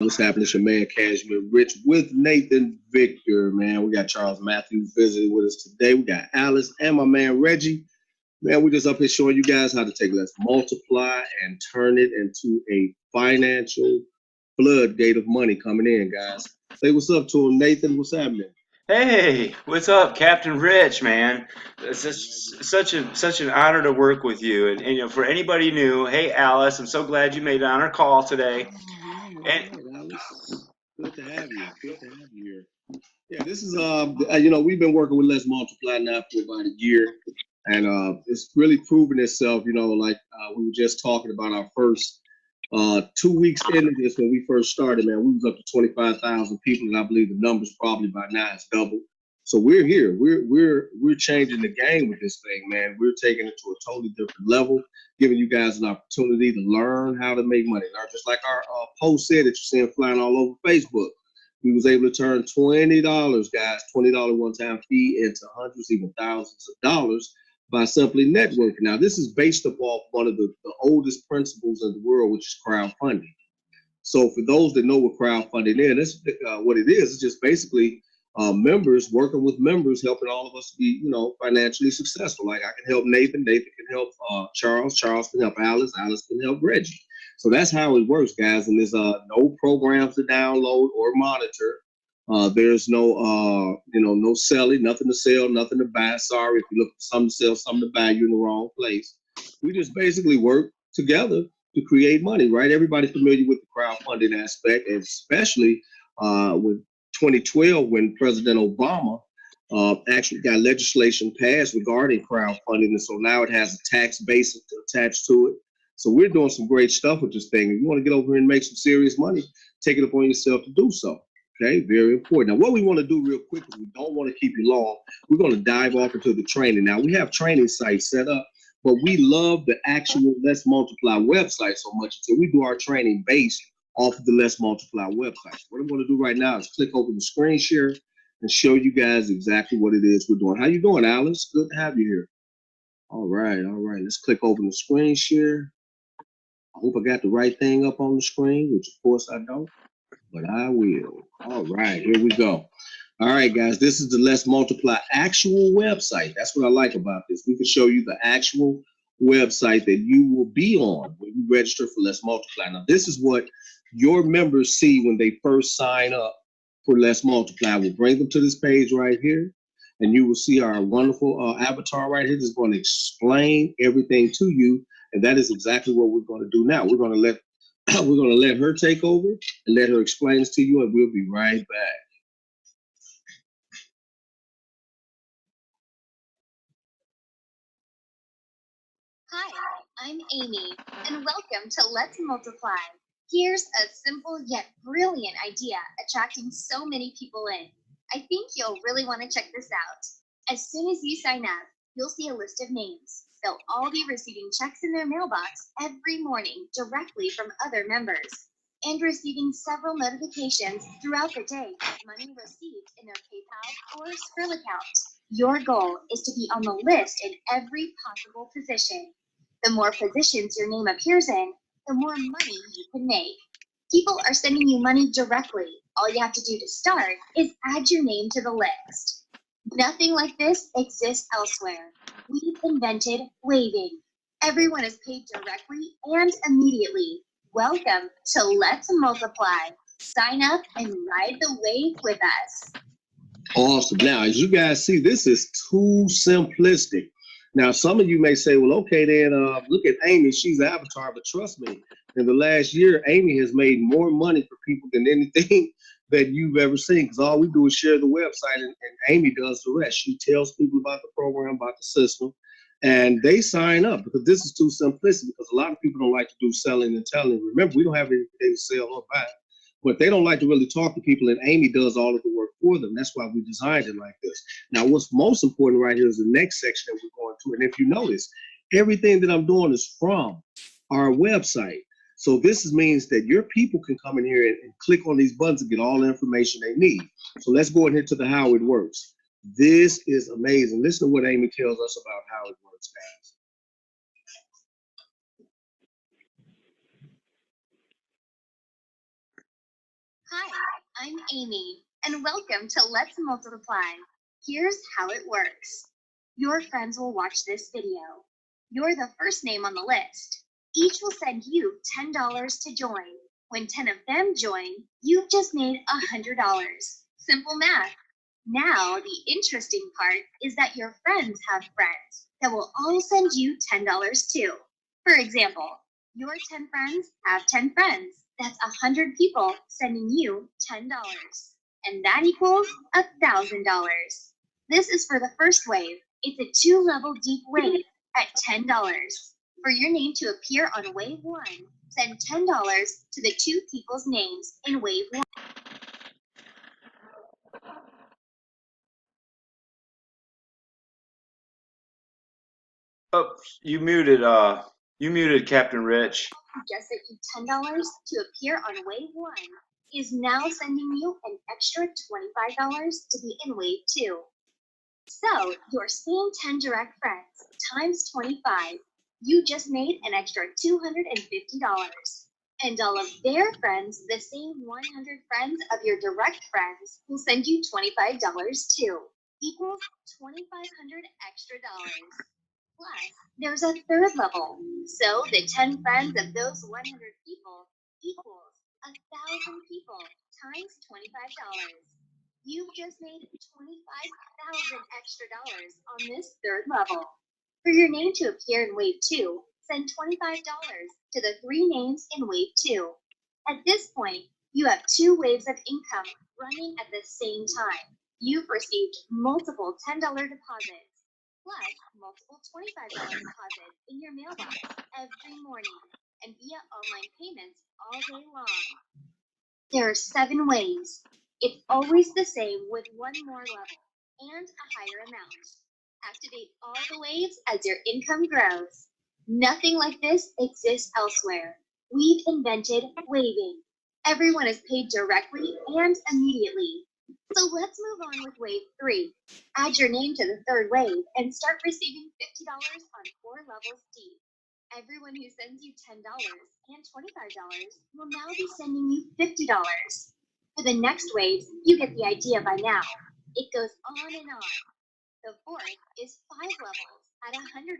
What's happening? It's your man Cashmere Rich with Nathan Victor, man. We got Charles Matthews visiting with us today. We got Alice and my man Reggie. Man, we just up here showing you guys how to take Let's Multiply and turn it into a financial floodgate of money coming in, guys. Say what's up to him, Nathan. What's happening? Hey, what's up, Captain Rich, man? It's such an honor to work with you. And for anybody new, hey Alice, I'm so glad you made it on our call today. All And right, Alice. Good to have you. Good to have you here. Yeah, this is we've been working with Let's Multiply now for about a year, and it's really proven itself. Like we were just talking about our first 2 weeks into this when we first started, man, we was up to 25,000 people, and I believe the numbers probably by now is double. So we're here. We're changing the game with this thing, man. We're taking it to a totally different level, giving you guys an opportunity to learn how to make money. Learn just like our post said that you're seeing flying all over Facebook. We was able to turn $20, guys, $20 one-time fee into hundreds, even thousands of dollars by simply networking. Now, this is based upon one of the oldest principles in the world, which is crowdfunding. So, for those that know what crowdfunding is, that's what it is. It's just basically members working with members, helping all of us to be, financially successful. Like I can help Nathan, Nathan can help Charles, Charles can help Alice, Alice can help Reggie. So that's how it works, guys. And there's no programs to download or monitor. There's no selling, nothing to sell, nothing to buy. Sorry if you look for something to sell, something to buy, you're in the wrong place. We just basically work together to create money, right? Everybody's familiar with the crowdfunding aspect, and especially with 2012 when President Obama actually got legislation passed regarding crowdfunding, and so now it has a tax base attached to it. So we're doing some great stuff with this thing. If you want to get over here and make some serious money, take it upon yourself to do so. Okay, very important. Now, what we want to do real quick is we don't want to keep you long. We're going to dive off into the training. Now, we have training sites set up, but we love the actual Let's Multiply website so much. So we do our training based off of the Let's Multiply website. So what I'm going to do right now is click over the screen share and show you guys exactly what it is we're doing. How you doing, Alice? Good to have you here. All right, all right. Let's click over the screen share. I hope I got the right thing up on the screen, which of course I don't, but I will. All right, here we go. All right, guys, this is the Let's Multiply actual website. That's what I like about this. We can show you the actual website that you will be on when you register for Let's Multiply. Now, this is what your members see when they first sign up for Let's Multiply. We'll bring them to this page right here, and you will see our wonderful avatar right here that's going to explain everything to you. And that is exactly what we're going to do now. We're going to let we're going to let her take over and let her explain this to you, and we'll be right back. Hi, I'm Amy, and welcome to Let's Multiply. Here's a simple yet brilliant idea attracting so many people in. I think you'll really want to check this out. As soon as you sign up, you'll see a list of names. They'll all be receiving checks in their mailbox every morning directly from other members and receiving several notifications throughout the day of money received in their PayPal or Skrill account. Your goal is to be on the list in every possible position. The more positions your name appears in, the more money you can make. People are sending you money directly. All you have to do to start is add your name to the list. Nothing like this exists elsewhere. We've invented waiving. Everyone is paid directly and immediately. Welcome to Let's Multiply. Sign up and ride the wave with us. Awesome. Now, as you guys see, this is too simplistic. Now, some of you may say, well, okay, then look at Amy. She's an avatar, but trust me, in the last year, Amy has made more money for people than anything that you've ever seen because all we do is share the website, and Amy does the rest. She tells people about the program, about the system, and they sign up because this is too simplistic because a lot of people don't like to do selling and telling. Remember, we don't have anything to sell or buy, but they don't like to really talk to people, and Amy does all of the work for them. That's why we designed it like this. Now, what's most important right here is the next section that we're going to, and if you notice, everything that I'm doing is from our website. So this means that your people can come in here and click on these buttons and get all the information they need. So let's go ahead to the how it works. This is amazing. Listen to what Amy tells us about how it works, guys. Hi, I'm Amy, and welcome to Let's Multiply. Here's how it works. Your friends will watch this video. You're the first name on the list. Each will send you $10 to join. When 10 of them join, you've just made $100. Simple math. Now, the interesting part is that your friends have friends that will all send you $10 too. For example, your 10 friends have 10 friends. That's 100 people sending you $10. And that equals $1,000. This is for the first wave. It's a 2-level deep wave at $10. For your name to appear on wave 1, send $10 to the 2 people's names in wave 1. Oh, you muted Captain Rich. Just sent you $10 to appear on wave 1 is now sending you an extra $25 to be in wave 2. So your same 10 direct friends times 25, you just made an extra $250. And all of their friends, the same 100 friends of your direct friends, will send you $25 too, equals $2,500 extra dollars. Plus, there's a third level. So the 10 friends of those 100 people equals 1,000 people times $25. You've just made $25,000 extra dollars on this third level. For your name to appear in wave 2, send $25 to the 3 names in wave 2. At this point, you have 2 waves of income running at the same time. You've received multiple $10 deposits plus multiple $25 deposits in your mailbox every morning and via online payments all day long. There are 7 ways. It's always the same with 1 more level and a higher amount. Activate all the waves as your income grows. Nothing like this exists elsewhere. We've invented waving. Everyone is paid directly and immediately. So let's move on with wave 3. Add your name to the third wave and start receiving $50 on 4 levels deep. Everyone who sends you $10 and $25 will now be sending you $50. For the next waves, you get the idea by now. It goes on and on. The 4th is 5 levels at $100.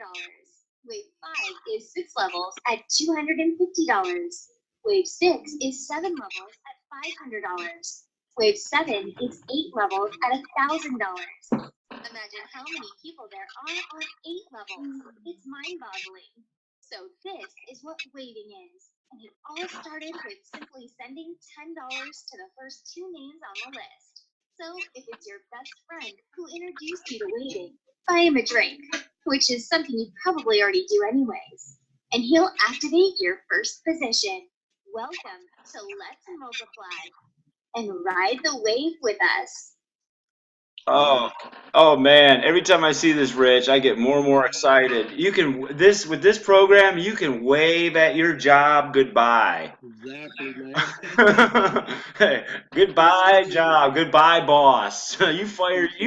Wave 5 is 6 levels at $250. Wave 6 is 7 levels at $500. Wave 7 is 8 levels at $1,000. Imagine how many people there are on 8 levels. It's mind-boggling. So this is what waving is. And it all started with simply sending $10 to the first 2 names on the list. So if it's your best friend who introduced you to waving, buy him a drink, which is something you probably already do anyways. And he'll activate your first position. Welcome to Let's Multiply. And ride the wave with us. Oh man! Every time I see this, Rich, I get more and more excited. With this program, you can wave at your job goodbye. Exactly, man. Hey, goodbye job, goodbye boss. You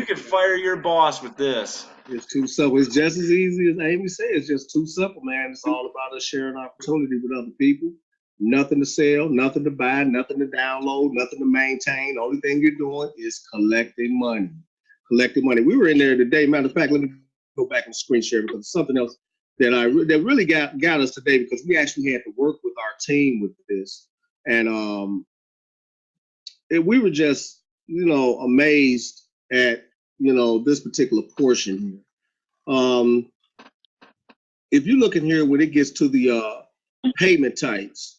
can fire your boss with this. It's too simple. It's just as easy as Amy said. It's just too simple, man. It's all about us sharing opportunity with other people. Nothing to sell, nothing to buy, nothing to download, nothing to maintain. The only thing you're doing is collecting money. Collecting money. We were in there today. Matter of fact, let me go back and screen share because it's something else that that really got us today because we actually had to work with our team with this, and we were just amazed at this particular portion here. If you look in here when it gets to the payment types,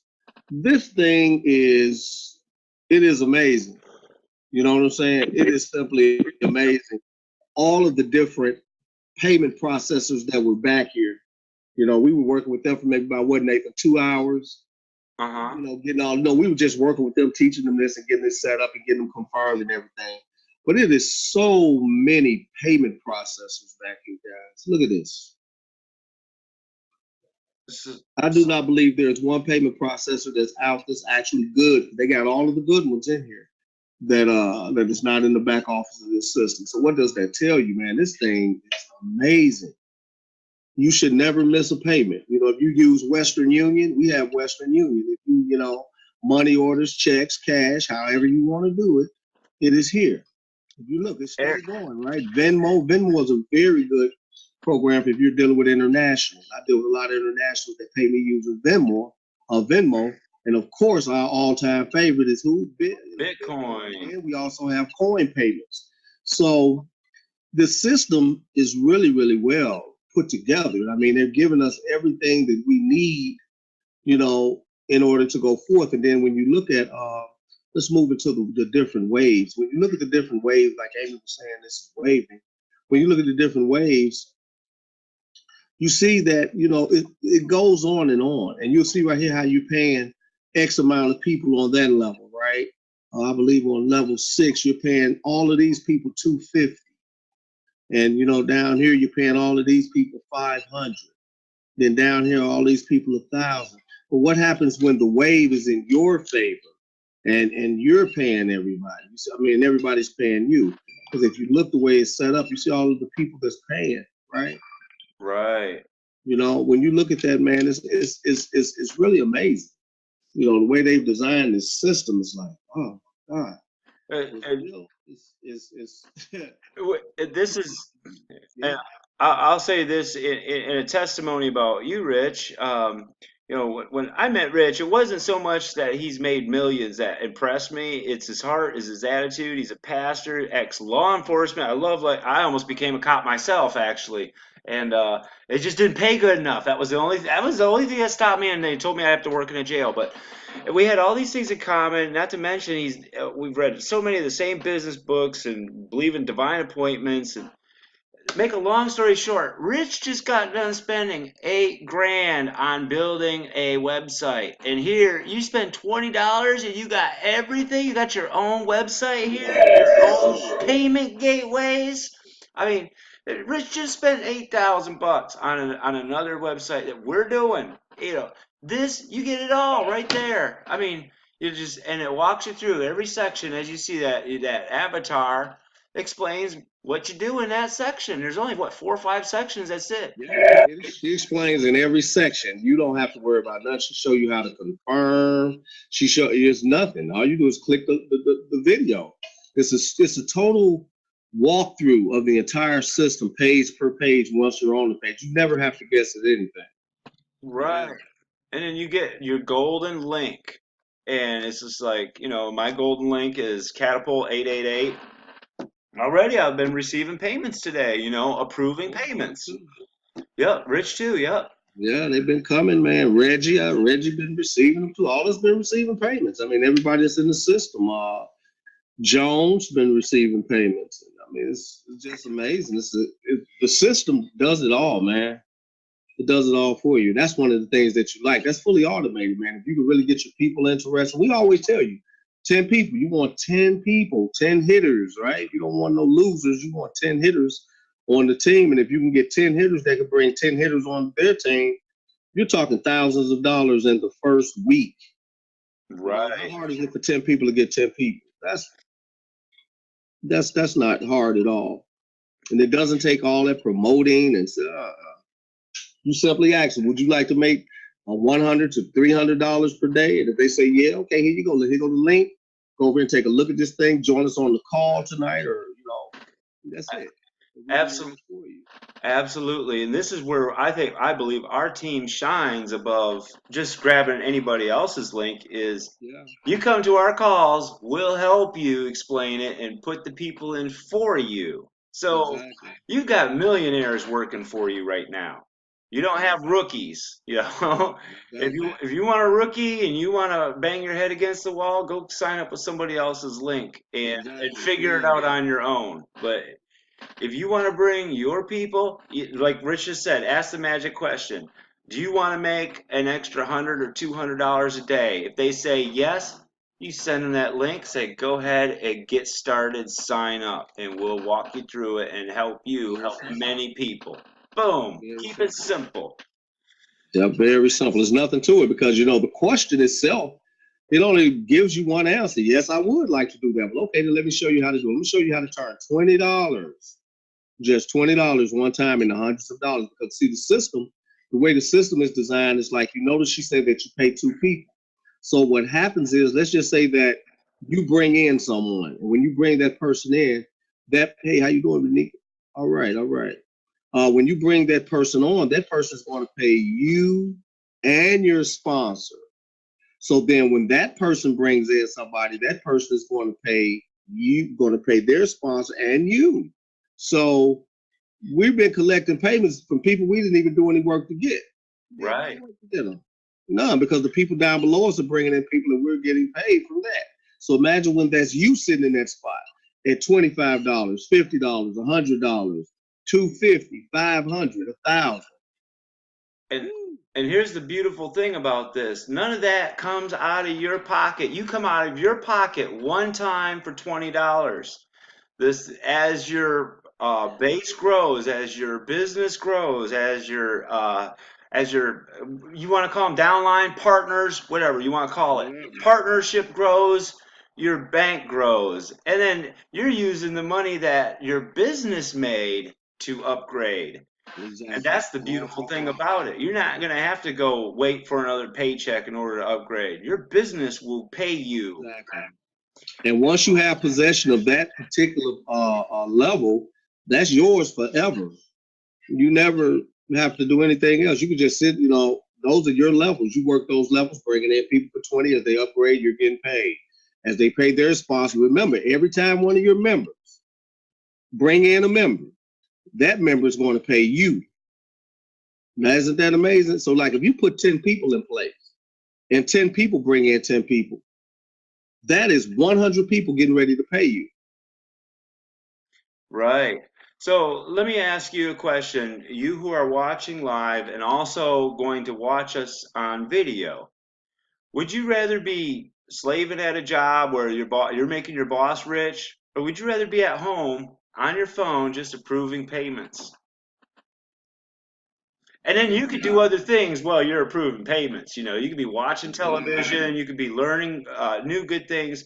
this thing is amazing. You know what I'm saying? It is simply amazing. All of the different payment processors that were back here. We were working with them for maybe about Nathan, 2 hours. We were just working with them, teaching them this and getting this set up and getting them confirmed and everything. But it is so many payment processors back here, guys. Look at this. I do not believe there's one payment processor that's out that's actually good. They got all of the good ones in here that is not in the back office of this system. So what does that tell you, man? This thing is amazing. You should never miss a payment. If you use Western Union, we have Western Union. If you money orders, checks, cash, however you want to do it, it is here. If you look, it's still going, right? Venmo is a very good program if you're dealing with internationals. I deal with a lot of internationals that pay me using Venmo, and of course, our all-time favorite is who? Bitcoin. And we also have coin payments. So the system is really, really well put together. I mean, they're giving us everything that we need, you know, in order to go forth. And then when you look at, let's move into the different waves. When you look at the different waves, like Amy was saying, this is waving. When you look at the different waves, you see that, you know, it goes on. And you'll see right here how you're paying X amount of people on that level, right? I believe on level 6, you're paying all of these people $250. And, you know, down here, you're paying all of these people $500. Then down here, all these people $1,000. But what happens when the wave is in your favor and you're paying everybody? You see, I mean, everybody's paying you. Because if you look the way it's set up, you see all of the people that's paying, right? Right. You know, when you look at that, man, it's really amazing. You know, the way they've designed this system is like, oh, God. This is, I'll say this in a testimony about you, Rich. You know, when I met Rich, it wasn't so much that he's made millions that impressed me. It's his heart, is his attitude. He's a pastor, ex-law enforcement. I almost became a cop myself, actually. And it just didn't pay good enough. That was the only thing that stopped me, and they told me I have to work in a jail. But we had all these things in common. Not to mention, we've read so many of the same business books and believe in divine appointments. And make a long story short, Rich just got done spending $8,000 on building a website, and here you spend $20 and you got everything. You got your own website here, your own payment gateways. I mean, Rich just spent $8,000 on another website that we're doing. You know, you get it all right there. I mean, and it walks you through every section as you see that avatar explains what you do in that section. There's only 4 or 5 sections. That's it. Yeah, she explains in every section. You don't have to worry about nothing. She show you how to confirm. She show you it's nothing. All you do is click the video. It's a total walkthrough of the entire system, page per page. Once you're on the page, you never have to guess at anything. Right. Yeah. And then you get your golden link, and it's just like, you know, my golden link is Catapult 888. Already, I've been receiving payments today. You know, approving payments. Yep, Rich too. Yep. Yeah, they've been coming, man. Reggie been receiving them too. All has been receiving payments. I mean, everybody that's in the system. Jones been receiving payments. I mean, it's just amazing. The system does it all, man. It does it all for you. That's one of the things that you like. That's fully automated, man. If you can really get your people interested, we always tell you, 10 people. You want 10 people, 10 hitters, right? You don't want no losers. You want 10 hitters on the team. And if you can get 10 hitters, they can bring 10 hitters on their team. You're talking thousands of dollars in the first week. Right. How hard is it for 10 people to get 10 people? That's not hard at all. And it doesn't take all that promoting and you simply ask them, would you like to make $100 to $300 per day? And if they say, yeah, okay, here you go. Here go the link. Go over and take a look at this thing. Join us on the call tonight, or, you know, that's it. Absolutely. Absolutely. And this is where I believe our team shines above just grabbing anybody else's link is you come to our calls, we'll help you explain it and put the people in for you. So you've got millionaires working for you right now. You don't have rookies, you know. If you want a rookie and you want to bang your head against the wall, go sign up with somebody else's link and figure it out on your own. But if you want to bring your people, like Rich just said, ask the magic question. Do you want to make an extra $100 or $200 a day? If they say yes, you send them that link, say go ahead and get started, sign up, and we'll walk you through it and help you help many people. Boom. Keep it simple. Yeah, very simple. There's nothing to it because, you know, the question itself, it only gives you one answer. Yes, I would like to do that. But okay, then let me show you how to do it. Let me show you how to turn $20, just $20 one time into hundreds of dollars. Because see, the way the system is designed is like, you notice she said that you pay 2 people. So what happens is, let's just say that you bring in someone, and when you bring that person in, that, hey, how you doing, Renika? All right, all right. When you bring that person on, that person is going to pay you and your sponsor. So then when that person brings in somebody, that person is going to pay you, going to pay their sponsor and you. So we've been collecting payments from people we didn't even do any work to get. Right. None, because the people down below us are bringing in people and we're getting paid from that. So imagine when that's you sitting in that spot at $25, $50, $100, $250, $500, $1,000. And here's the beautiful thing about this. None of that comes out of your pocket. You come out of your pocket one time for $20. This, as your base grows, as your business grows, as your you want to call them downline partners, whatever you want to call it, partnership grows, your bank grows, and then you're using the money that your business made to upgrade. Exactly. And that's the beautiful thing about it. You're not going to have to go wait for another paycheck in order to upgrade. Your business will pay you. Exactly. And once you have possession of that particular level, that's yours forever. You never have to do anything else. You can just sit, those are your levels. You work those levels, bringing in people for 20. As they upgrade, you're getting paid. As they pay their sponsor, remember, every time one of your members bring in a member, that member is going to pay you. Now, isn't that amazing? So like if you put 10 people in place and 10 people bring in 10 people, that is 100 people getting ready to pay you. Right. So let me ask you a question. You who are watching live and also going to watch us on video, would you rather be slaving at a job where you're making your boss rich, or would you rather be at home on your phone just approving payments? And then you could do other things while you're approving payments. You could be watching television, you could be learning new good things.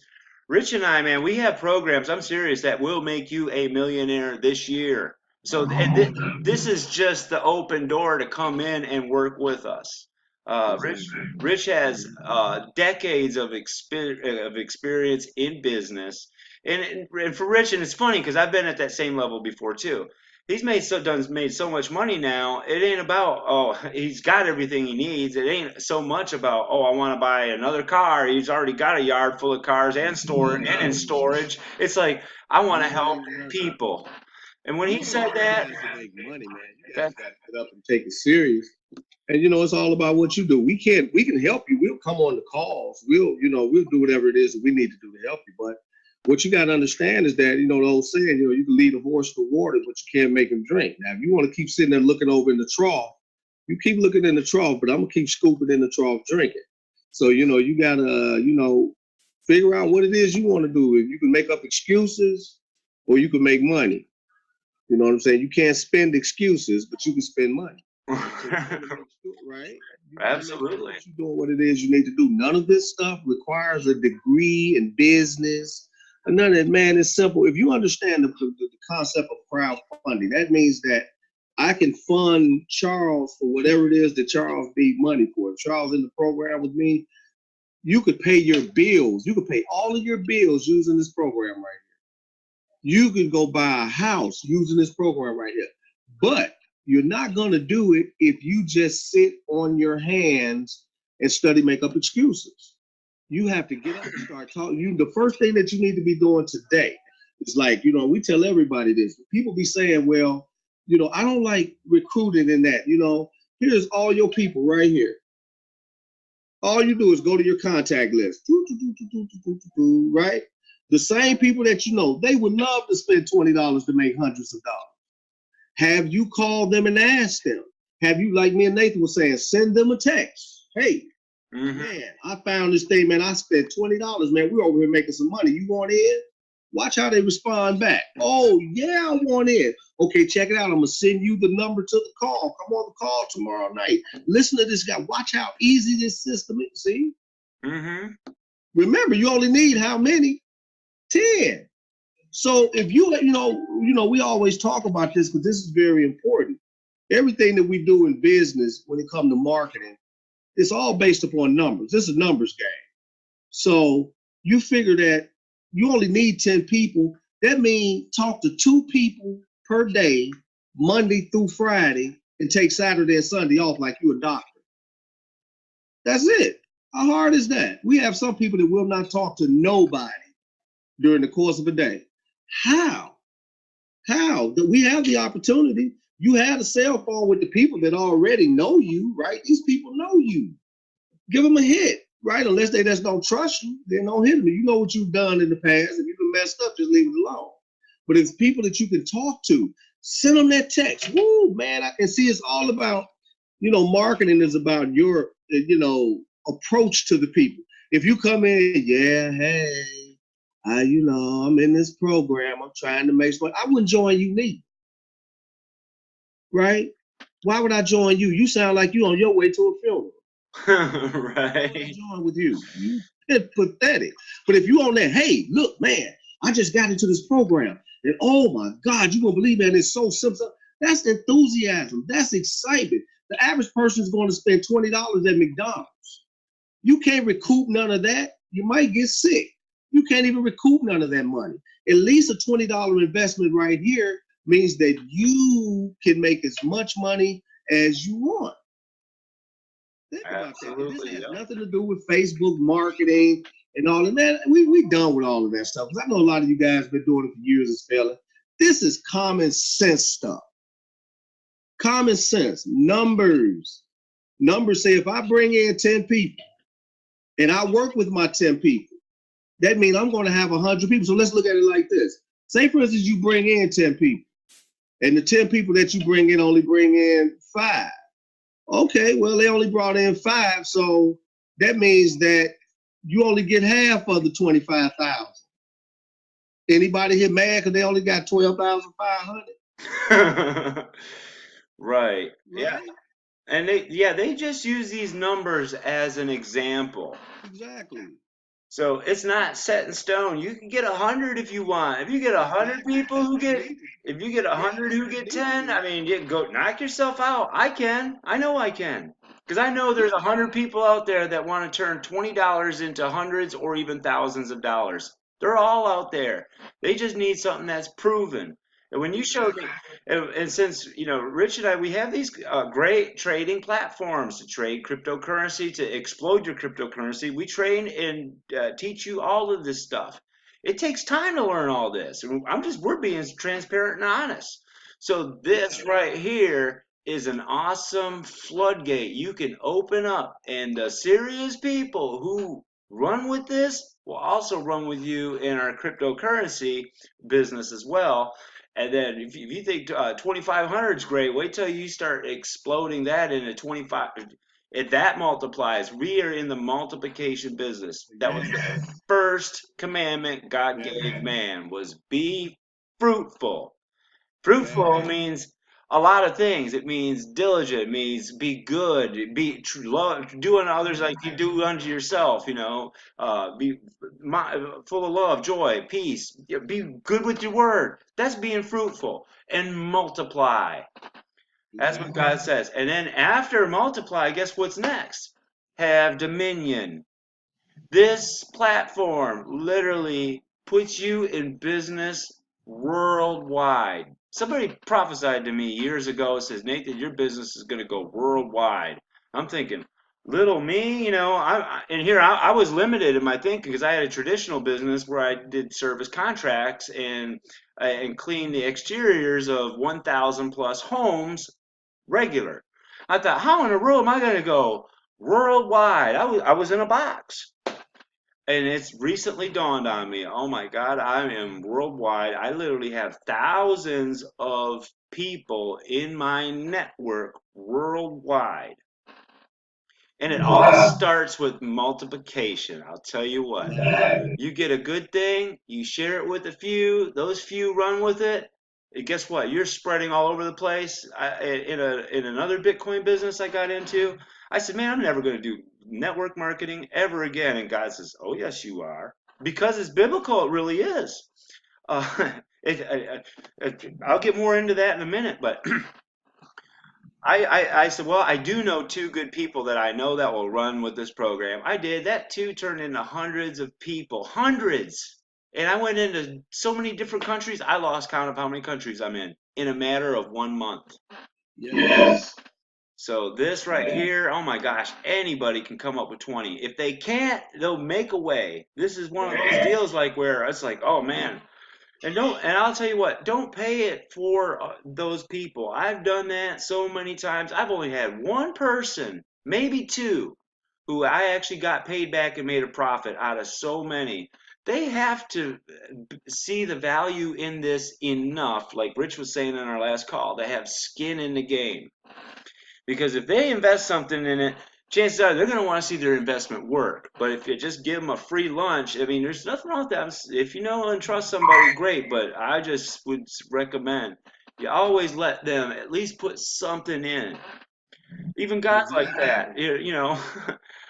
Rich and I, man, we have programs, I'm serious, that will make you a millionaire this year. So this is just the open door to come in and work with us. Rich has decades of experience in business. And for Rich, and it's funny because I've been at that same level before too. He's made so much money now. It ain't about, he's got everything he needs. It ain't so much about, I want to buy another car. He's already got a yard full of cars and in storage. It's like, I want to help people. And when he said that, make money, man, you guys got to get up and take it serious. And it's all about what you do. We can help you. We'll come on the calls. We'll do whatever it is that we need to do to help you. But what you got to understand is that, the old saying, you can lead a horse to water, but you can't make him drink. Now, if you want to keep sitting there looking over in the trough, you keep looking in the trough, but I'm going to keep scooping in the trough drinking. So, you got to, figure out what it is you want to do. If you can make up excuses or you can make money. You know what I'm saying? You can't spend excuses, but you can spend money. Right? Absolutely. You're doing what it is you need to do. None of this stuff requires a degree in business. None of it, man, it's simple. If you understand the concept of crowdfunding, that means that I can fund Charles for whatever it is that Charles needs money for. If Charles in the program with me, you could pay your bills. You could pay all of your bills using this program right here. You could go buy a house using this program right here. But you're not going to do it if you just sit on your hands and make up excuses. You have to get up and start talking. The first thing that you need to be doing today is like, we tell everybody this. People be saying, well, I don't like recruiting in that. Here's all your people right here. All you do is go to your contact list, right? The same people that they would love to spend $20 to make hundreds of dollars. Have you called them and asked them? Have you, like me and Nathan was saying, send them a text? Hey, man, I found this thing, man. I spent $20, man. We're over here making some money. You want in? Watch how they respond back. Oh, yeah, I want in. Okay, check it out. I'm going to send you the number to the call. Come on the call tomorrow night. Listen to this guy. Watch how easy this system is. See? Remember, you only need how many? 10. So if we always talk about this because this is very important. Everything that we do in business when it comes to marketing, it's all based upon numbers. This is a numbers game. So you figure that you only need 10 people. That means talk to 2 people per day, Monday through Friday, and take Saturday and Sunday off like you're a doctor. That's it. How hard is that? We have some people that will not talk to nobody during the course of a day. How? That we have the opportunity. You have a cell phone with the people that already know you, right? These people know you. Give them a hit, right? Unless they just don't trust you, then don't hit them. You know what you've done in the past. If you've been messed up, just leave it alone. But it's people that you can talk to. Send them that text. Woo, man, I can see it's all about, marketing is about your, approach to the people. If you come in, yeah, hey, I'm in this program. I'm trying to make sure. I wouldn't join you neither. Right? Why would I join you? You sound like you on your way to a funeral. Right. I join with you. You pathetic. But if you on there, hey, look, man, I just got into this program. And oh my God, you won't believe, man, it's so simple. That's enthusiasm. That's excitement. The average person is going to spend $20 at McDonald's. You can't recoup none of that. You might get sick. You can't even recoup none of that money. At least a $20 investment right here means that you can make as much money as you want. Think about that. This has nothing to do with Facebook marketing and all that. Man, we done with all of that stuff. Because I know a lot of you guys have been doing it for years as fella. This is common sense stuff. Common sense. Numbers. Numbers say if I bring in 10 people and I work with my 10 people, that means I'm going to have 100 people. So let's look at it like this. Say, for instance, you bring in 10 people, and the 10 people that you bring in only bring in 5. Okay, well, they only brought in 5, so that means that you only get half of the 25,000. Anybody here mad because they only got 12,500? Right. Yeah. And they just use these numbers as an example. Exactly. So it's not set in stone. You can get 100 if you want. If you get 100 people if you get 100 who get 10, I mean, you go knock yourself out. I can. I know I can. Because I know there's 100 people out there that want to turn $20 into hundreds or even thousands of dollars. They're all out there. They just need something that's proven. And when you showed me, and since, Rich and I, we have these great trading platforms to trade cryptocurrency, to explode your cryptocurrency. We train and teach you all of this stuff. It takes time to learn all this. We're being transparent and honest. So this right here is an awesome floodgate you can open up, and the serious people who run with this will also run with you in our cryptocurrency business as well. And then if you think 2,500 is great, wait till you start exploding that into 25. If that multiplies, we are in the multiplication business. That was the first commandment God gave man, was be fruitful. Fruitful means a lot of things. It means diligent. It means be good. Be doing others like you do unto yourself. Be full of love, joy, peace. Be good with your word. That's being fruitful. And multiply. That's what God says. And then after multiply, guess what's next? Have dominion. This platform literally puts you in business worldwide. Somebody prophesied to me years ago, says, Nathan, your business is going to go worldwide. I'm thinking, little me, I was limited in my thinking because I had a traditional business where I did service contracts and clean the exteriors of 1,000 plus homes regular. I thought, how in the world am I going to go worldwide? I was in a box. And it's recently dawned on me, oh my God, I am worldwide. I literally have thousands of people in my network worldwide. And it all starts with multiplication. I'll tell you what. You get a good thing, you share it with a few, those few run with it. And guess what? You're spreading all over the place. In another Bitcoin business I got into, I said, man, I'm never going to do network marketing ever again. And God says, oh, yes, you are. Because it's biblical, it really is. I'll get more into that in a minute, but I said, well, I do know two good people that I know that will run with this program. I did. That too turned into hundreds of people, hundreds. And I went into so many different countries. I lost count of how many countries I'm in a matter of 1 month. Yes. So this right here, oh my gosh, anybody can come up with 20. If they can't, they'll make a way. This is one of those deals like where it's like, oh man. And I'll tell you what, don't pay it for those people. I've done that so many times. I've only had one person, maybe two, who I actually got paid back and made a profit out of so many. They have to see the value in this enough, like Rich was saying in our last call, to have skin in the game. Because if they invest something in it, chances are they're going to want to see their investment work. But if you just give them a free lunch, I mean, there's nothing wrong with that. If you know and trust somebody, great. But I just would recommend you always let them at least put something in. Even God's like that, you know.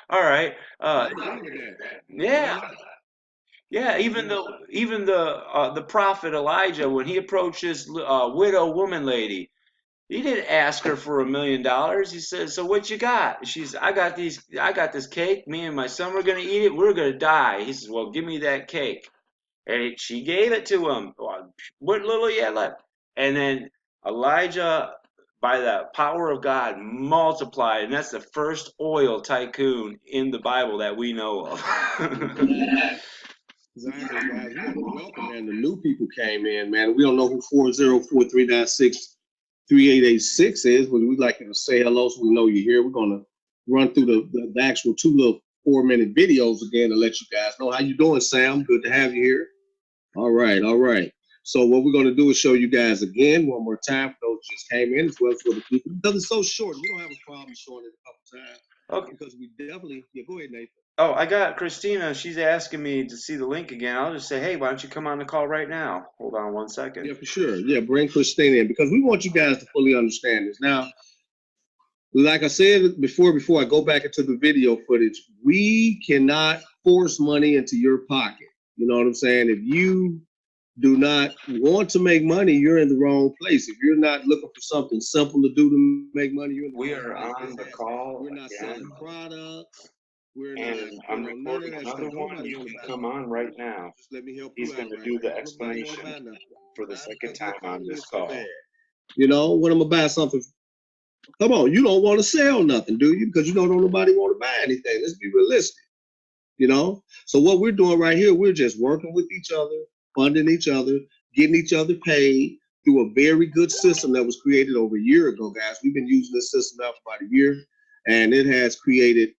All right. I agree with that. Yeah. Yeah, even the prophet Elijah, when he approached this widow woman lady, he didn't ask her for $1 million. He said, "So what you got?" I got this cake. Me and my son are gonna eat it. We're gonna die. He says, "Well, give me that cake." And she gave it to him. What little you had left. And then Elijah, by the power of God, multiplied, and that's the first oil tycoon in the Bible that we know of. Exactly, guys. We want to welcome, man. The new people came in, man. We don't know who 404-396-3886 is, but we'd like you to say hello so we know you're here. We're going to run through the actual 2 little 4-minute videos again to let you guys know. How you doing, Sam? Good to have you here. All right, all right. So what we're going to do is show you guys again one more time for those who just came in, as well as for the people. Because it's so short, we don't have a problem showing it a couple times. Okay. Because we definitely, yeah, go ahead, Nathan. Oh, I got Christina. She's asking me to see the link again. I'll just say, hey, why don't you come on the call right now? Hold on 1 second. Yeah, for sure. Yeah, bring Christina in because we want you guys to fully understand this. Now, like I said before I go back into the video footage, we cannot force money into your pocket. You know what I'm saying? If you do not want to make money, you're in the wrong place. If you're not looking for something simple to do to make money, you're in the We wrong are place. on the call We're not again, selling products. We're and not, I'm none of recording that another stuff. one. Nobody You want to can buy come nothing. on right now. Just let me help He's you out going to right do now. the Nobody want to explanation buy nothing. for the Not second because the time on economy this is so call. bad. You know, when I'm gonna buy something, come on, you don't want to sell nothing, do you? Because you don't nobody want to buy anything. Let's be realistic. You know, so what we're doing right here, we're just working with each other, funding each other, getting each other paid through a very good system that was created over a year ago, guys. We've been using this system now for about a year, and it has created,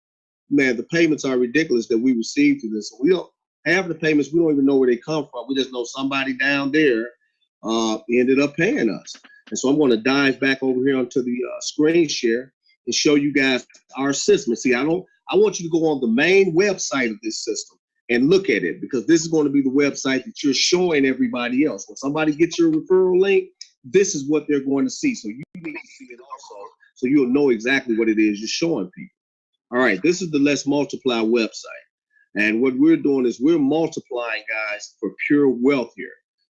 man, the payments are ridiculous that we receive through this. We don't half the payments, we don't even know where they come from. We just know somebody down there ended up paying us. And so I'm going to dive back over here onto the screen share and show you guys our system. See, I want you to go on the main website of this system and look at it, because this is going to be the website that you're showing everybody else. When somebody gets your referral link, this is what they're going to see. So you need to see it also, so you'll know exactly what it is you're showing people. All right, this is the Let's Multiply website. And what we're doing is we're multiplying, guys, for pure wealth here.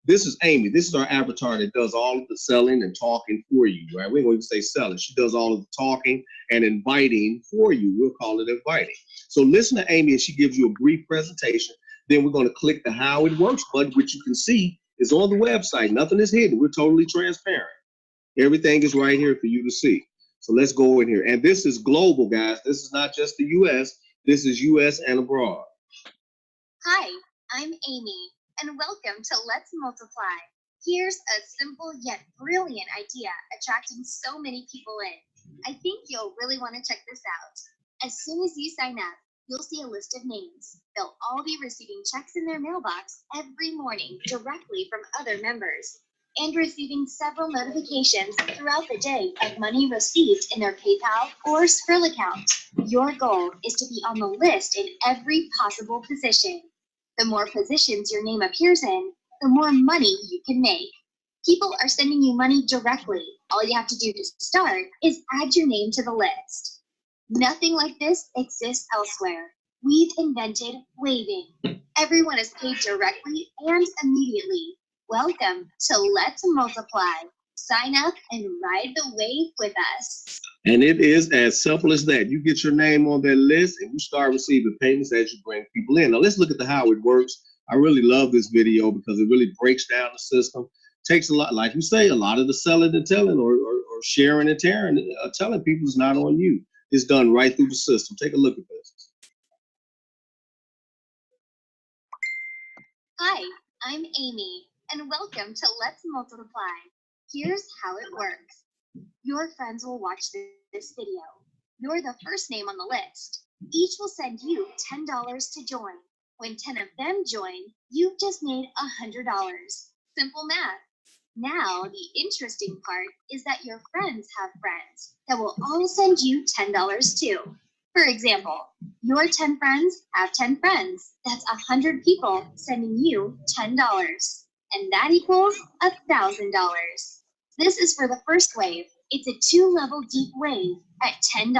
This is Amy. This is our avatar that does all of the selling and talking for you, right? We ain't going to say selling. She does all of the talking and inviting for you. We'll call it inviting. So listen to Amy as she gives you a brief presentation. Then we're going to click the how it works button, which you can see is on the website. Nothing is hidden. We're totally transparent. Everything is right here for you to see. So let's go in here. And this is global, guys. This is not just the U.S. This is U.S. and abroad. Hi, I'm Amy, and welcome to Let's Multiply. Here's a simple yet brilliant idea attracting so many people in. I think you'll really want to check this out. As soon as you sign up, you'll see a list of names. They'll all be receiving checks in their mailbox every morning directly from other members, and receiving several notifications throughout the day of money received in their PayPal or Skrill account. Your goal is to be on the list in every possible position. The more positions your name appears in, the more money you can make. People are sending you money directly. All you have to do to start is add your name to the list. Nothing like this exists elsewhere. We've invented Waving. Everyone is paid directly and immediately. Welcome to Let's Multiply. Sign up and ride the wave with us. And it is as simple as that. You get your name on that list and you start receiving payments as you bring people in. Now let's look at how it works. I really love this video because it really breaks down the system. Takes a lot, like you say, a lot of the selling and telling or sharing and tearing, telling people is not on you. It's done right through the system. Take a look at this. Hi, I'm Amy, and welcome to Let's Multiply. Here's how it works. Your friends will watch this video. You're the first name on the list. Each will send you $10 to join. When 10 of them join, you've just made $100. Simple math. Now, the interesting part is that your friends have friends that will all send you $10 too. For example, your 10 friends have 10 friends. That's 100 people sending you $10. And that equals $1,000. This is for the first wave. It's a 2-level deep wave at $10.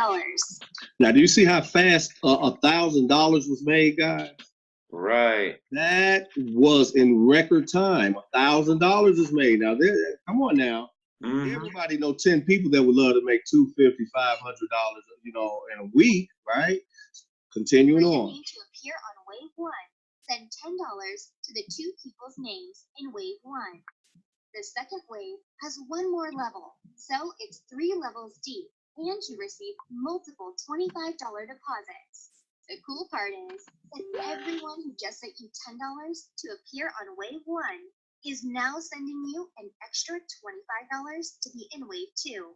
Now, do you see how fast $1,000 was made, guys? Right. That was in record time. $1,000 is made. Now, come on now. Mhm. Everybody know 10 people that would love to make $250, $500, in a week, right? Continuing For your on. name to appear on wave 1, send $10 to the 2 people's names in wave 1. The second wave has one more level, so it's 3 levels deep, and you receive multiple $25 deposits. The cool part is that everyone who just sent you $10 to appear on wave 1 is now sending you an extra $25 to be in wave 2.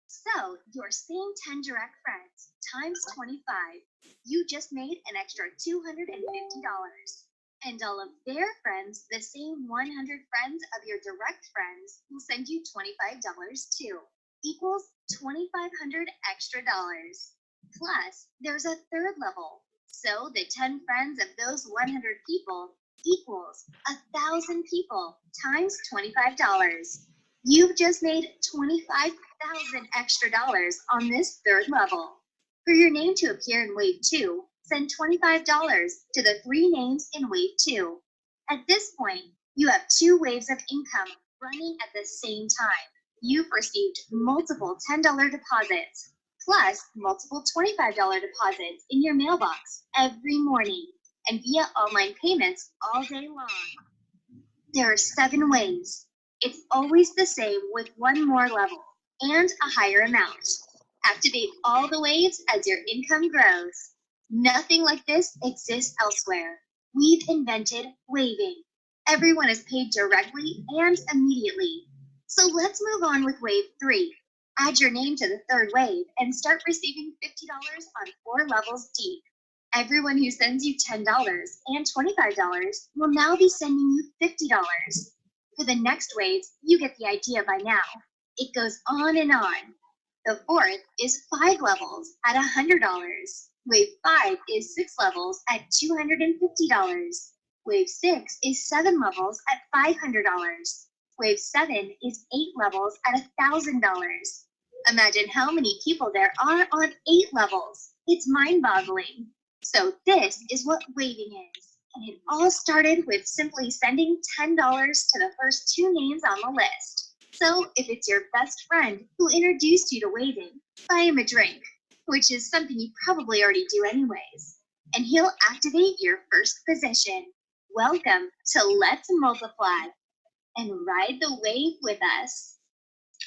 So your same 10 direct friends times 25, you just made an extra $250. And all of their friends, the same 100 friends of your direct friends, will send you $25 too. Equals $2,500 extra dollars. Plus, there's a third level. So the 10 friends of those 100 people equals 1,000 people times $25. You've just made $25,000 extra dollars on this third level. For your name to appear in wave 2, send $25 to the 3 names in wave 2. At this point, you have 2 waves of income running at the same time. You've received multiple $10 deposits, plus multiple $25 deposits in your mailbox every morning and via online payments all day long. There are 7 ways. It's always the same with one more level and a higher amount. Activate all the waves as your income grows. Nothing like this exists elsewhere. We've invented waving. Everyone is paid directly and immediately. So let's move on with wave 3. Add your name to the third wave and start receiving $50 on 4 levels deep. Everyone who sends you $10 and $25 will now be sending you $50. For the next waves, you get the idea by now. It goes on and on. The fourth is 5 levels at $100. Wave 5 is 6 levels at $250. Wave 6 is 7 levels at $500. Wave 7 is 8 levels at $1,000. Imagine how many people there are on 8 levels. It's mind-boggling. So this is what waving is. And it all started with simply sending $10 to the first 2 names on the list. So if it's your best friend who introduced you to waving, buy him a drink, which is something you probably already do anyways. And he'll activate your first position. Welcome to Let's Multiply and ride the wave with us.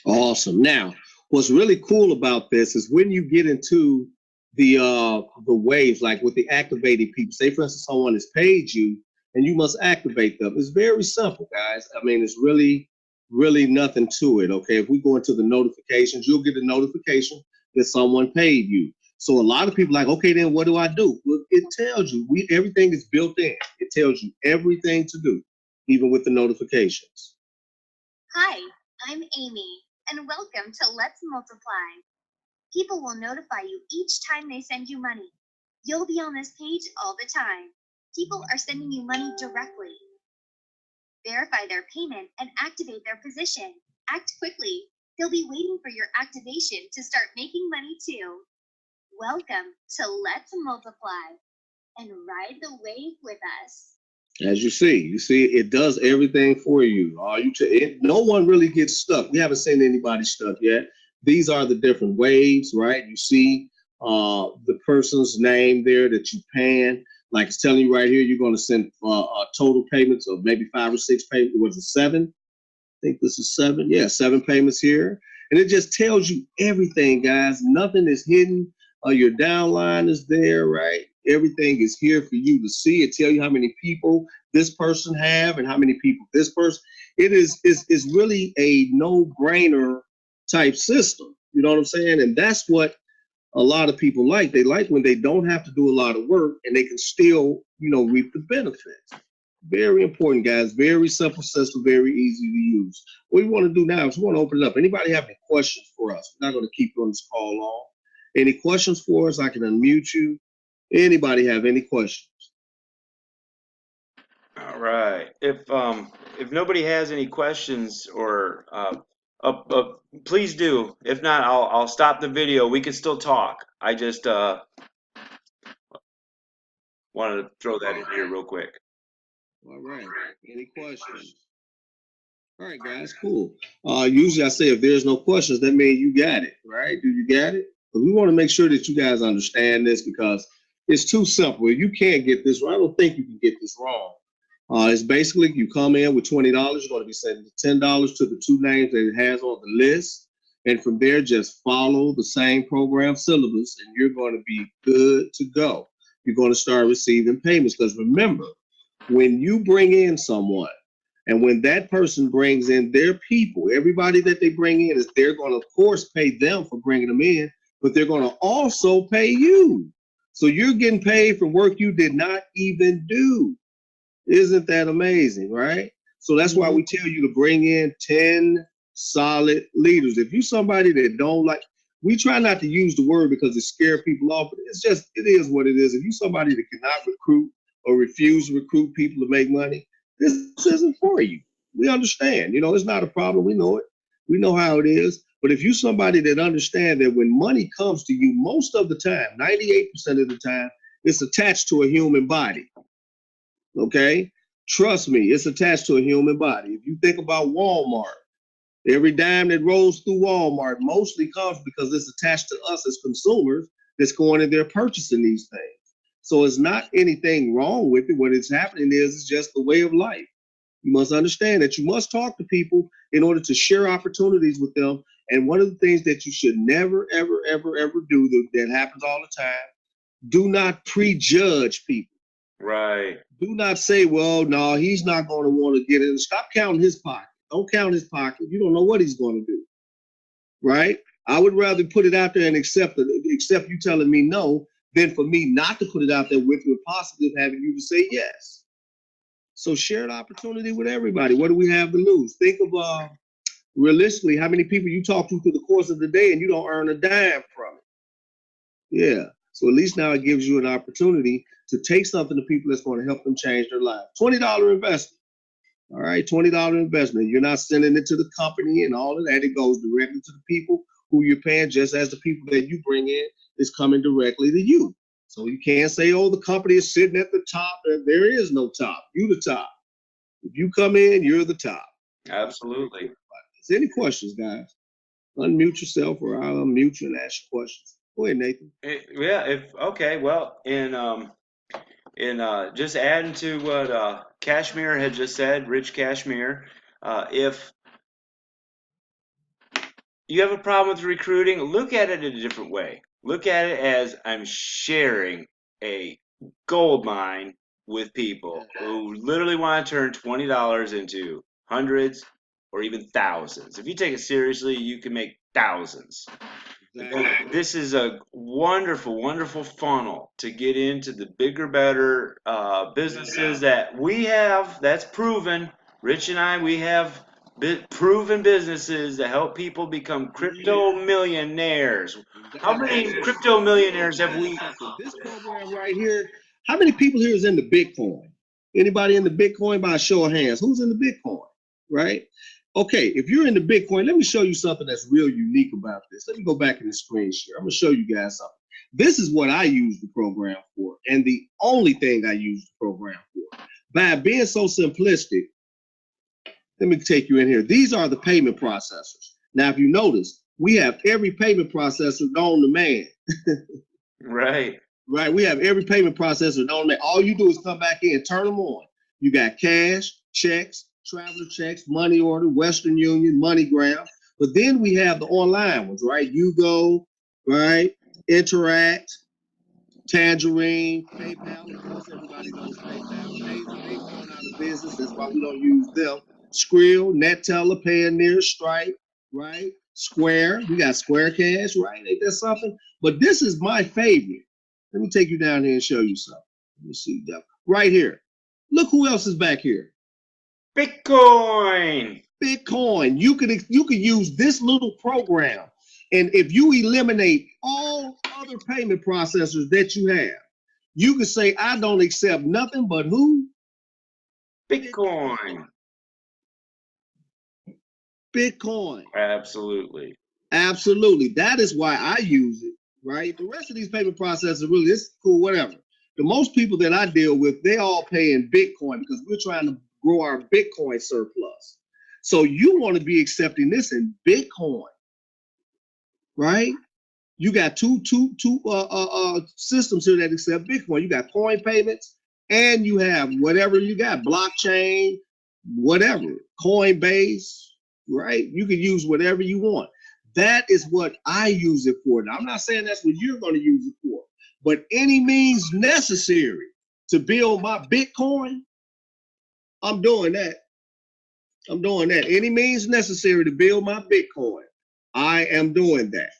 Awesome. Now, what's really cool about this is when you get into the waves, like with the activated people, say for instance, someone has paid you and you must activate them. It's very simple, guys. I mean, it's really nothing to it. Okay. If we go into the notifications, you'll get a notification that someone paid you. So a lot of people are like, okay, then what do I do? Well, it tells you, everything is built in. It tells you everything to do, even with the notifications. Hi, I'm Amy, and welcome to Let's Multiply. People will notify you each time they send you money. You'll be on this page all the time. People are sending you money directly. Verify their payment and activate their position. Act quickly. They'll be waiting for your activation to start making money too. Welcome to Let's Multiply and ride the wave with us. As you see, it does everything for you. All no one really gets stuck. We haven't seen anybody stuck yet. These are the different waves, right? You see the person's name there that you paying. Like it's telling you right here, you're going to send total payments of maybe 5 or 6 payments. Was it 7? I think this is 7. Yeah, 7 payments here. And it just tells you everything, guys. Nothing is hidden. Your downline is there, right? Everything is here for you to see. It tell you how many people this person have and how many people this person. It is really a no-brainer type system. You know what I'm saying? And that's what a lot of people like. They like when they don't have to do a lot of work and they can still, reap the benefits. Very important, guys. Very simple system, very easy to use. What we want to do now is we want to open it up. Anybody have any questions for us? We're not going to keep you on this call long. Any questions for us? I can unmute you. Anybody have any questions? All right. If nobody has any questions or please do. If not, I'll stop the video. We can still talk. I just wanted to throw that in here real quick. All right. Any questions? All right, guys, cool. Usually I say if there's no questions, that means you got it, right? Do you got it? But we want to make sure that you guys understand this because it's too simple. You can't get this wrong. I don't think you can get this wrong. It's basically you come in with $20. You're going to be sending $10 to the 2 names that it has on the list. And from there, just follow the same program syllabus and you're going to be good to go. You're going to start receiving payments because remember, when you bring in someone and when that person brings in their people, everybody that they bring in they're going to, of course, pay them for bringing them in, but they're going to also pay you. So you're getting paid for work you did not even do. Isn't that amazing, right? So that's why we tell you to bring in 10 solid leaders. If you're somebody that don't like, we try not to use the word because it scares people off, but it is what it is. If you're somebody that cannot recruit or refuse to recruit people to make money, this isn't for you. We understand, it's not a problem. We know it. We know how it is. But if you're somebody that understands that when money comes to you, most of the time, 98% of the time, it's attached to a human body. Okay? Trust me, it's attached to a human body. If you think about Walmart, every dime that rolls through Walmart mostly comes because it's attached to us as consumers that's going in there purchasing these things. So it's not anything wrong with it. What is happening is it's just the way of life. You must understand that you must talk to people in order to share opportunities with them. And one of the things that you should never, ever, ever, ever do that happens all the time, do not prejudge people. Right. Do not say, well, no, he's not going to want to get in. Stop counting his pocket. Don't count his pocket. You don't know what he's going to do. Right? I would rather put it out there and accept you telling me no than for me not to put it out there with you and possibly having you to say yes. So share an opportunity with everybody. What do we have to lose? Think of realistically how many people you talk to through the course of the day and you don't earn a dime from it. Yeah. So at least now it gives you an opportunity to take something to people that's going to help them change their life. $20 investment. All right, $20 investment. You're not sending it to the company and all of that. It goes directly to the people who you're paying, just as the people that you bring in is coming directly to you. So you can't say, oh, the company is sitting at the top. There is no top. You the top. If you come in, you're the top. Absolutely. Is there any questions, guys? Unmute yourself or I'll unmute you and ask you questions. Go ahead, Nathan. Just adding to what Kashmir had just said, Rich Kashmir, if you have a problem with recruiting, look at it in a different way. Look at it as I'm sharing a gold mine with people who literally want to turn $20 into hundreds or even thousands. If you take it seriously, you can make thousands. Exactly. This is a wonderful, wonderful funnel to get into the bigger, better businesses that we have. That's proven. Rich and I, we have proven businesses that help people become crypto millionaires. How many crypto millionaires have we? This program right here, how many people here is in the Bitcoin? Anybody in the Bitcoin? By a show of hands, who's in the Bitcoin, right? Okay, if you're in the Bitcoin, let me show you something that's real unique about this. Let me go back in the screen share. I'm going to show you guys something. This is what I use the program for, and the only thing I use the program for. by being so simplistic, let me take you in here. These are the payment processors. Now, if you notice, we have every payment processor known to man. Right. Right, we have every payment processor known to man. All you do is come back in, turn them on. You got cash, checks, traveler checks, money order, Western Union, MoneyGram. But then we have the online ones, right? Yugo, right? Interact, Tangerine, PayPal. Of course, everybody knows PayPal. Pazer, they've gone out of business. That's why we don't use them. Skrill, NetTeller, Payoneer, Stripe, right? Square, we got Square Cash, right? Ain't that something? But this is my favorite. Let me take you down here and show you something. Let me see that right here. Look who else is back here. Bitcoin. Bitcoin. You could use this little program, and if you eliminate all other payment processors that you have, you could say I don't accept nothing but who? Bitcoin. Bitcoin. Absolutely. Absolutely. That is why I use it, right? The rest of these payment processors, really, it's cool, whatever. The most people that I deal with, they all pay in Bitcoin because we're trying to grow our Bitcoin surplus. So you want to be accepting this in Bitcoin, right? You got two systems here that accept Bitcoin. You got coin payments, and you have whatever you got, blockchain, whatever, Coinbase, right? You can use whatever you want. That is what I use it for. Now, I'm not saying that's what you're going to use it for, but any means necessary to build my Bitcoin, I'm doing that. I'm doing that. Any means necessary to build my Bitcoin, I am doing that.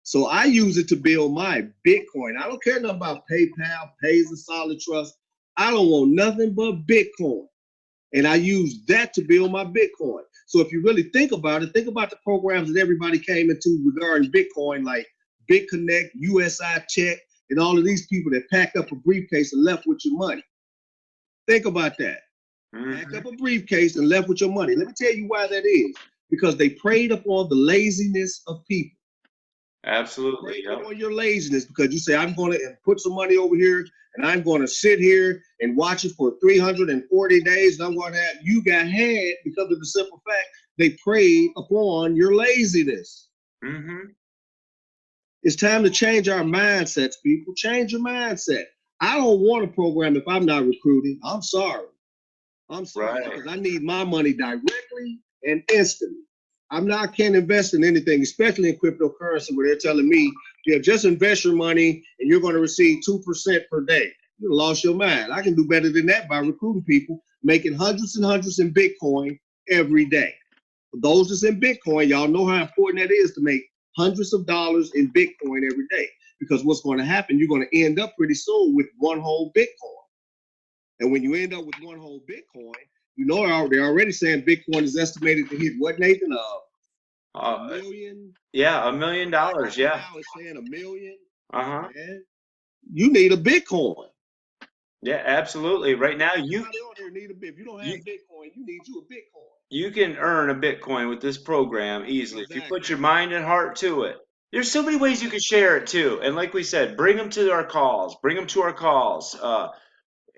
So I use it to build my Bitcoin. I don't care nothing about PayPal, Pazer, Solid Trust. I don't want nothing but Bitcoin. And I use that to build my Bitcoin. So if you really think about it, think about the programs that everybody came into regarding Bitcoin, like BitConnect, USI Check, and all of these people that packed up a briefcase and left with your money. Think about that. Packed up a briefcase and left with your money. Let me tell you why that is. Because they preyed upon the laziness of people. Absolutely. Yep. On your laziness, because you say, I'm going to put some money over here and I'm going to sit here and watch it for 340 days. And I'm going to have, you got had because of the simple fact they preyed upon your laziness. Mm-hmm. It's time to change our mindsets, people. Change your mindset. I don't want a program if I'm not recruiting. I'm sorry. I'm sorry, because I need my money directly and instantly. Can't invest in anything, especially in cryptocurrency, where they're telling me, yeah, just invest your money and you're going to receive 2% per day. You lost your mind. I can do better than that by recruiting people, making hundreds and hundreds in Bitcoin every day. For those that's in Bitcoin, y'all know how important that is to make hundreds of dollars in Bitcoin every day. Because what's going to happen, you're going to end up pretty soon with one whole Bitcoin. And when you end up with one whole Bitcoin, you know they're already saying Bitcoin is estimated to hit what, Nathan? $1 million? Yeah, $1 million. Yeah. Now it's saying $1 million. Uh-huh. Man, you need a Bitcoin. Yeah, absolutely. Right now, if you don't have Bitcoin, you need you a Bitcoin. You can earn a Bitcoin with this program easily. Exactly. If you put your mind and heart to it. There's so many ways you can share it too. And like we said, bring them to our calls.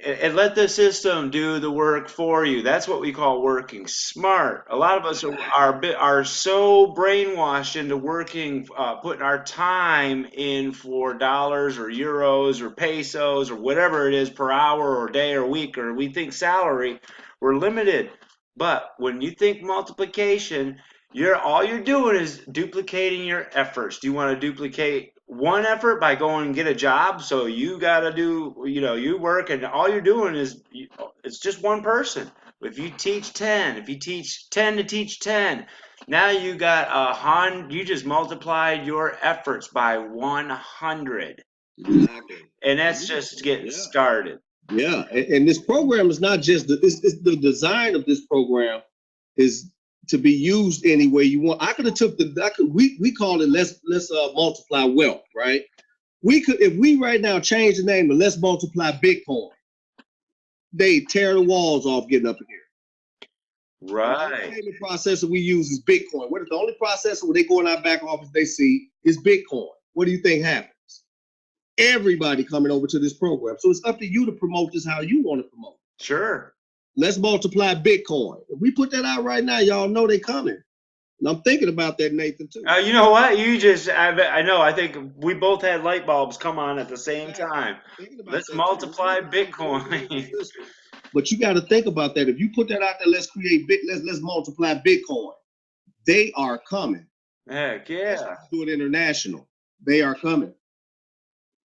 And let the system do the work for you. That's what we call working smart. A lot of us are so brainwashed into working, putting our time in for dollars or euros or pesos or whatever it is per hour or day or week, or we think salary. We're limited. But when you think multiplication, all you're doing is duplicating your efforts. Do you want to duplicate one effort by going and get a job? So you got to do, you work, and all you're doing is, it's just one person. If you teach 10, if you teach 10 to teach 10, now you got you just multiplied your efforts by 100. Exactly. And that's just getting started. Yeah. And this program is not just, the design of this program is to be used any way you want. I could have we call it let's multiply wealth, right? If we right now change the name to Let's Multiply Bitcoin, they tear the walls off getting up in here. Right. The payment processor we use is Bitcoin. What if the only processor when they go in our back office they see is Bitcoin? What do you think happens? Everybody coming over to this program. So it's up to you to promote this how you want to promote. Sure. Let's multiply Bitcoin. If we put that out right now, y'all know they coming. And I'm thinking about that, Nathan, too. You know what? I know. I think we both had light bulbs come on at the same time. Let's multiply Bitcoin. But you got to think about that. If you put that out there, let's multiply Bitcoin. They are coming. Heck yeah. Let's do it international. They are coming.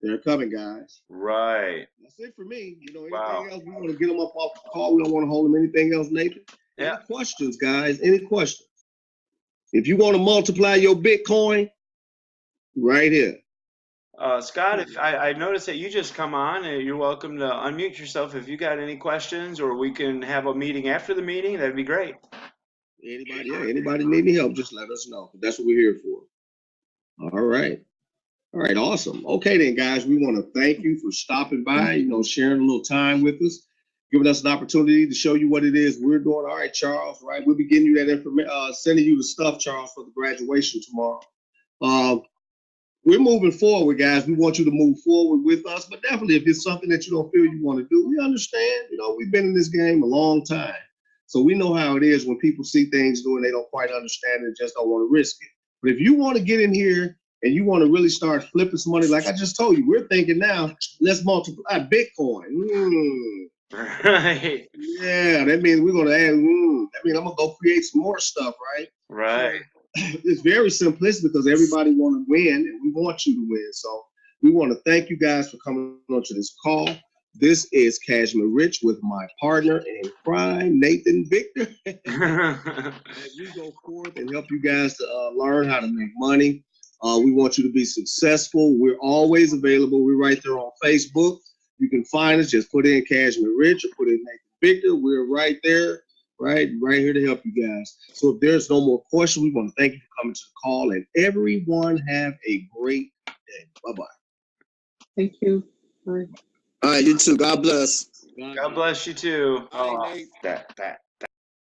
They're coming, guys. Right. That's it for me. Anything else? We want to get them up off the call. We don't want to hold them. Anything else, Nathan? Yeah. Any questions, guys? Any questions? If you want to multiply your Bitcoin, right here. Scott, if I noticed that you just come on, and you're welcome to unmute yourself if you got any questions, or we can have a meeting after the meeting. That'd be great. Anybody need any help, just let us know. That's what we're here for. All right, awesome. Okay then, guys, we want to thank you for stopping by, sharing a little time with us, giving us an opportunity to show you what it is we're doing. All right, Charles, right? We'll be getting you that information, sending you the stuff, Charles, for the graduation tomorrow. We're moving forward, guys. We want you to move forward with us, but definitely if it's something that you don't feel you want to do, we understand. We've been in this game a long time. So we know how it is when people see things doing, they don't quite understand it, just don't want to risk it. But if you want to get in here and you want to really start flipping some money, like I just told you, we're thinking now, let's multiply Bitcoin. Right. Yeah, that means we're going to add, that means I'm going to go create some more stuff, right? Right. So, it's very simplistic because everybody want to win and we want you to win. So we want to thank you guys for coming onto this call. This is Cashman Rich with my partner in crime, Nathan Victor. As we go forth and help you guys to learn how to make money. We want you to be successful. We're always available. We're right there on Facebook. You can find us. Just put in Cashman Rich or put in Nathan Victor. We're right there, right here to help you guys. So if there's no more questions, we want to thank you for coming to the call, and everyone have a great day. Bye-bye. Thank you. Bye. All right, you too. God bless. God bless you too. All right, Nate. That.